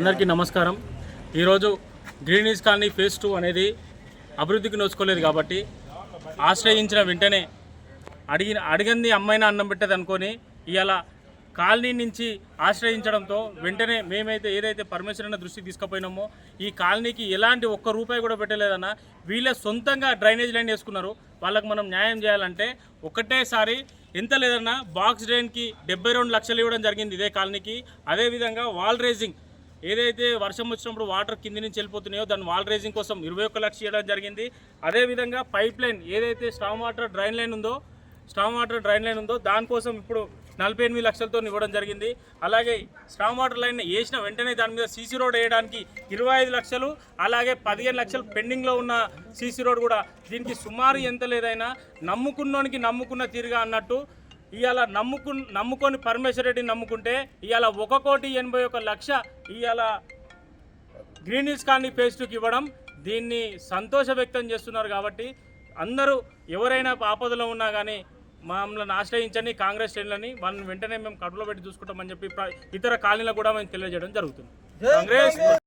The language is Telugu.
అందరికీ నమస్కారం। ఈరోజు గ్రీన్ హిల్స్ కాలనీ ఫేజ్ 2 అనేది అభివృద్ధికి నోచుకోలేదు కాబట్టి ఆశ్రయించిన వెంటనే అడిగింది అమ్మాయినా అన్నం పెట్టదు అనుకొని ఇవాళ కాలనీ నుంచి ఆశ్రయించడంతో వెంటనే మేమైతే ఏదైతే పర్మిషన్ అన్న దృష్టికి తీసుకుపోయినామో ఈ కాలనీకి ఎలాంటి ఒక్క రూపాయి కూడా పెట్టలేదన్న వీళ్ళ సొంతంగా డ్రైనేజ్ లైన్ వేసుకున్నారు। వాళ్ళకి మనం న్యాయం చేయాలంటే ఒకటేసారి ఎంత లేదన్నా బాక్స్ డ్రైన్కి 72 లక్షలు ఇవ్వడం జరిగింది ఇదే కాలనీకి। అదేవిధంగా వాల్ రేజింగ్ ఏదైతే వర్షం వచ్చినప్పుడు వాటర్ కింది నుంచి వెళ్ళిపోతున్నాయో దాని వాల్ రేజింగ్ కోసం 21 లక్షలు ఇవ్వడం జరిగింది। అదేవిధంగా పైప్ లైన్ ఏదైతే స్టామ్ వాటర్ డ్రైన్ లైన్ ఉందో దానికోసం ఇప్పుడు 48 లక్షలతో ఇవ్వడం జరిగింది। అలాగే స్టామ్ వాటర్ లైన్ వేసిన వెంటనే దాని మీద సీసీ రోడ్ వేయడానికి 25 లక్షలు, అలాగే 15 లక్షలు పెండింగ్లో ఉన్న సీసీ రోడ్ కూడా దీనికి సుమారు ఎంత లేదైనా నమ్ముకున్నోనికి నమ్ముకున్న తీరుగా అన్నట్టు ఇవాళ నమ్ముకొని పరమేశ్వర్ రెడ్డిని నమ్ముకుంటే ఇవాళ 1,81,00,000 ఇవాళ గ్రీన్ హిల్స్ కాలనీ ఫేజ్ 2కి ఇవ్వడం దీన్ని సంతోష వ్యక్తం చేస్తున్నారు। కాబట్టి అందరూ ఎవరైనా ఆపదలో ఉన్నా కానీ మమ్మల్ని ఆశ్రయించండి కాంగ్రెస్ శ్రేణులని, వాళ్ళని వెంటనే మేము కడుపులో పెట్టి చూసుకుంటామని చెప్పి ఇతర కాలనీలకు కూడా మేము తెలియజేయడం జరుగుతుంది। కాంగ్రెస్